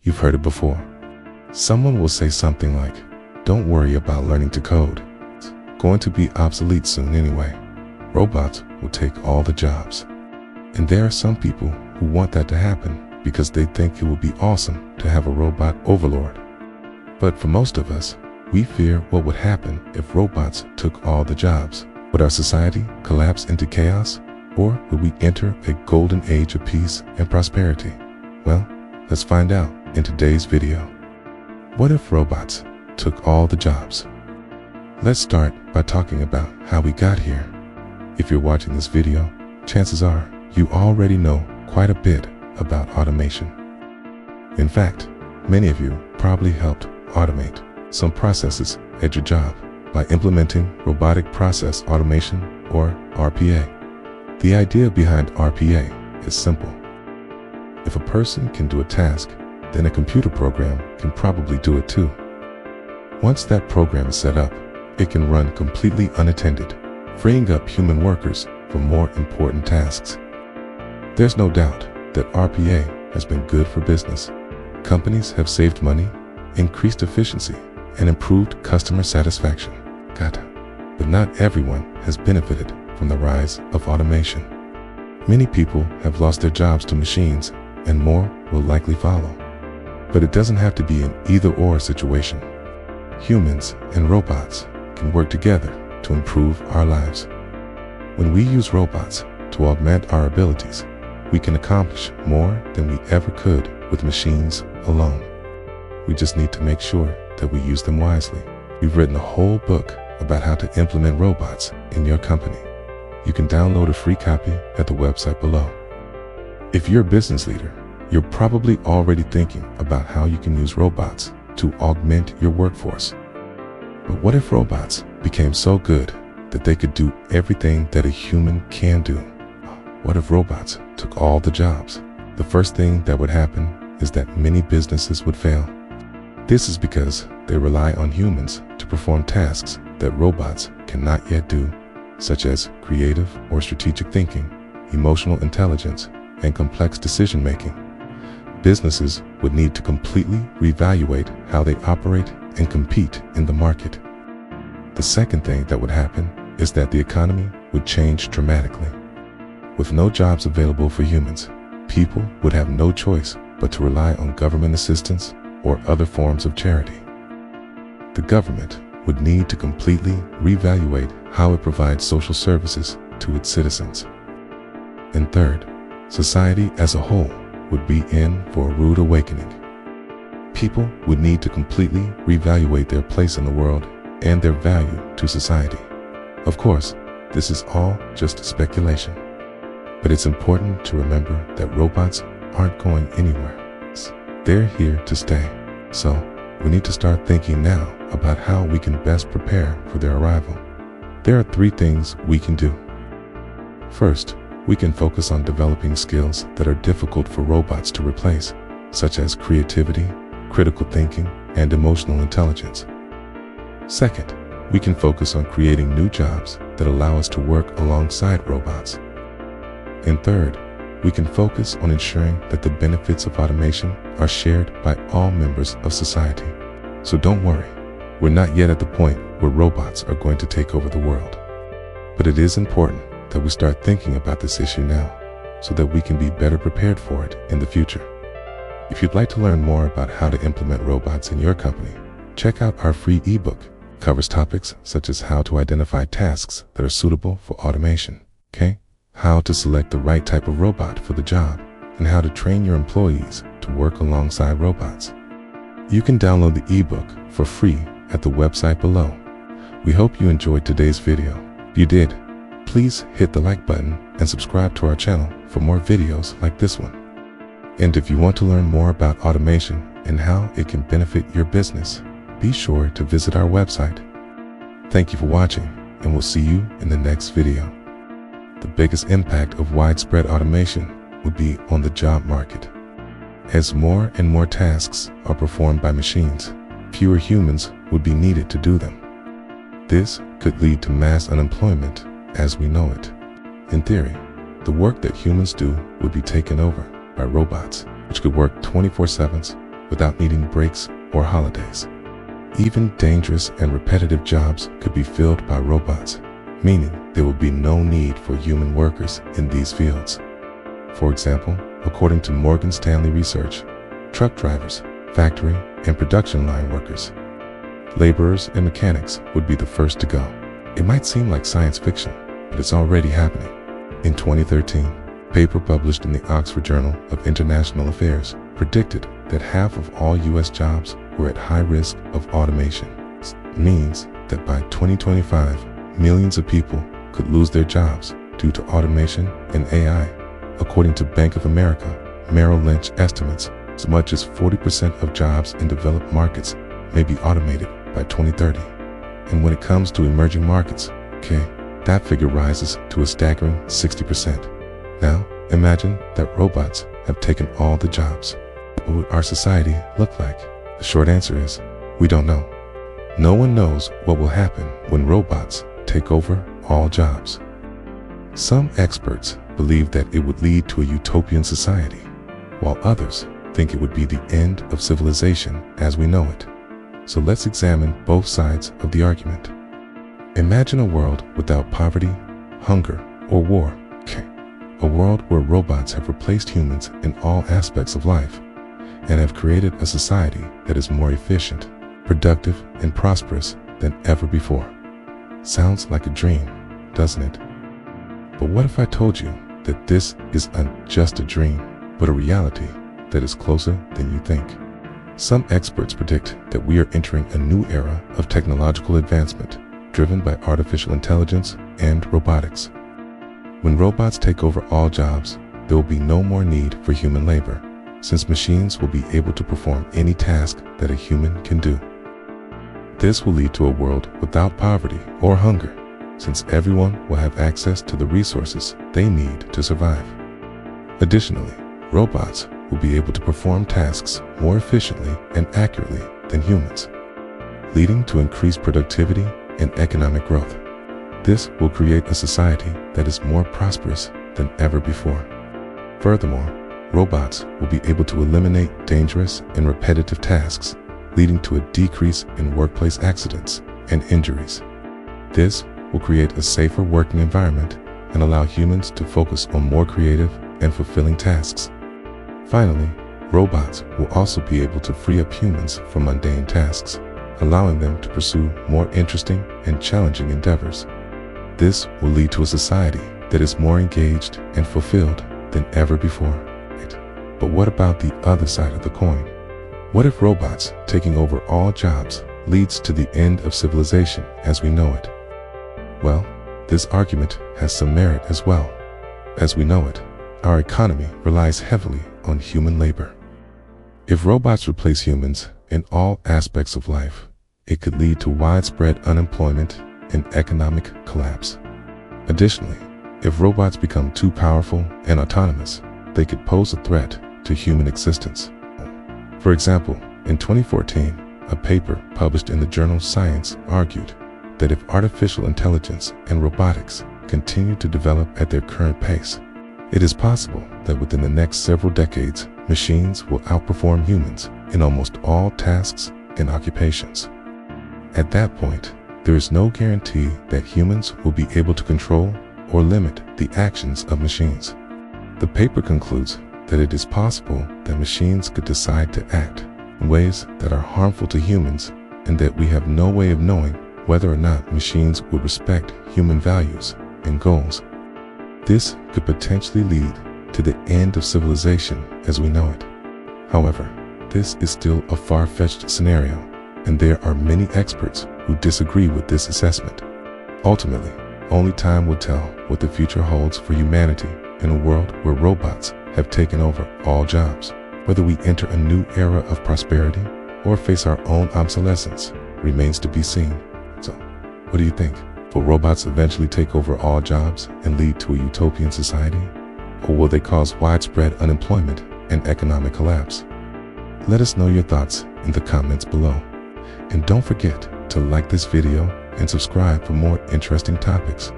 You've heard it before. Someone will say something like, "Don't worry about learning to code. It's going to be obsolete soon anyway. Robots will take all the jobs." And there are some people who want that to happen because they think it will be awesome to have a robot overlord. But for most of us, we fear what would happen if robots took all the jobs. Would our society collapse into chaos? Or would we enter a golden age of peace and prosperity? Well, let's find out in today's video. What if robots took all the jobs? Let's start by talking about how we got here. If you're watching this video, chances are you already know quite a bit about automation. In fact, many of you probably helped automate some processes at your job by implementing robotic process automation, or RPA. The idea behind RPA is simple. If a person can do a task, then a computer program can probably do it too. Once that program is set up, it can run completely unattended, freeing up human workers for more important tasks. There's no doubt that RPA has been good for business. Companies have saved money, increased efficiency, and improved customer satisfaction. But not everyone has benefited from the rise of automation. Many people have lost their jobs to machines, and more will likely follow. But it doesn't have to be an either-or situation. Humans and robots can work together to improve our lives. When we use robots to augment our abilities, we can accomplish more than we ever could with machines alone. We just need to make sure that we use them wisely. We've written a whole book about how to implement robots in your company. You can download a free copy at the website below. If you're a business leader, you're probably already thinking about how you can use robots to augment your workforce. But what if robots became so good that they could do everything that a human can do? What if robots took all the jobs? The first thing that would happen is that many businesses would fail. This is because they rely on humans to perform tasks that robots cannot yet do, such as creative or strategic thinking, emotional intelligence, and complex decision-making. Businesses would need to completely reevaluate how they operate and compete in the market. The second thing that would happen is that the economy would change dramatically. With no jobs available for humans, people would have no choice but to rely on government assistance or other forms of charity. The government would need to completely reevaluate how it provides social services to its citizens. And third, society as a whole would be in for a rude awakening. People would need to completely reevaluate their place in the world and their value to society. Of course, this is all just speculation. But it's important to remember that robots aren't going anywhere. They're here to stay. So we need to start thinking now about how we can best prepare for their arrival. There are 3 things we can do. First, we can focus on developing skills that are difficult for robots to replace, such as creativity, critical thinking, and emotional intelligence. Second, we can focus on creating new jobs that allow us to work alongside robots. And third, we can focus on ensuring that the benefits of automation are shared by all members of society. So don't worry, we're not yet at the point where robots are going to take over the world. But it is important that we start thinking about this issue now, so that we can be better prepared for it in the future. If you'd like to learn more about how to implement robots in your company, check out our free ebook. It covers topics such as how to identify tasks that are suitable for automation, how to select the right type of robot for the job, and how to train your employees to work alongside robots. You can download the ebook for free at the website below. We hope you enjoyed today's video. If you did, please hit the like button and subscribe to our channel for more videos like this one. And if you want to learn more about automation and how it can benefit your business, be sure to visit our website. Thank you for watching, and we'll see you in the next video. The biggest impact of widespread automation would be on the job market. As more and more tasks are performed by machines, fewer humans would be needed to do them. This could lead to mass unemployment as we know it. In theory, the work that humans do would be taken over by robots, which could work 24/7 without needing breaks or holidays. Even dangerous and repetitive jobs could be filled by robots, meaning there will be no need for human workers in these fields. For example, according to Morgan Stanley research, truck drivers, factory and production line workers, laborers and mechanics would be the first to go. It might seem like science fiction, but it's already happening. In 2013, a paper published in the Oxford Journal of International Affairs predicted that half of all U.S. jobs were at high risk of automation. This means that by 2025, millions of people could lose their jobs due to automation and AI. According to Bank of America, Merrill Lynch estimates as much as 40% of jobs in developed markets may be automated by 2030. And when it comes to emerging markets, that figure rises to a staggering 60%. Now, imagine that robots have taken all the jobs. What would our society look like? The short answer is, we don't know. No one knows what will happen when robots take over all jobs. Some experts believe that it would lead to a utopian society, while others think it would be the end of civilization as we know it. So let's examine both sides of the argument. Imagine a world without poverty, hunger, or war. A world where robots have replaced humans in all aspects of life and have created a society that is more efficient, productive, and prosperous than ever before. Sounds like a dream, doesn't it? But what if I told you that this is not just a dream, but a reality that is closer than you think? Some experts predict that we are entering a new era of technological advancement driven by artificial intelligence and robotics. When robots take over all jobs, there will be no more need for human labor, since machines will be able to perform any task that a human can do. This will lead to a world without poverty or hunger, since everyone will have access to the resources they need to survive. Additionally, robots will be able to perform tasks more efficiently and accurately than humans, leading to increased productivity and economic growth. This will create a society that is more prosperous than ever before. Furthermore, robots will be able to eliminate dangerous and repetitive tasks, leading to a decrease in workplace accidents and injuries. This will create a safer working environment and allow humans to focus on more creative and fulfilling tasks. Finally, robots will also be able to free up humans from mundane tasks, allowing them to pursue more interesting and challenging endeavors. This will lead to a society that is more engaged and fulfilled than ever before. But what about the other side of the coin? What if robots taking over all jobs leads to the end of civilization as we know it? Well, this argument has some merit as well. As we know it, our economy relies heavily on human labor. If robots replace humans in all aspects of life, it could lead to widespread unemployment and economic collapse. Additionally, if robots become too powerful and autonomous, they could pose a threat to human existence. For example, in 2014, a paper published in the journal Science argued that if artificial intelligence and robotics continue to develop at their current pace, it is possible that within the next several decades, machines will outperform humans in almost all tasks and occupations. At that point, there is no guarantee that humans will be able to control or limit the actions of machines. The paper concludes that it is possible that machines could decide to act in ways that are harmful to humans and that we have no way of knowing whether or not machines would respect human values and goals. This could potentially lead to the end of civilization as we know it. However, this is still a far-fetched scenario, and there are many experts who disagree with this assessment. Ultimately, only time will tell what the future holds for humanity in a world where robots have taken over all jobs. Whether we enter a new era of prosperity or face our own obsolescence remains to be seen. So, what do you think? Will robots eventually take over all jobs and lead to a utopian society? Or will they cause widespread unemployment and economic collapse? Let us know your thoughts in the comments below. And don't forget to like this video and subscribe for more interesting topics.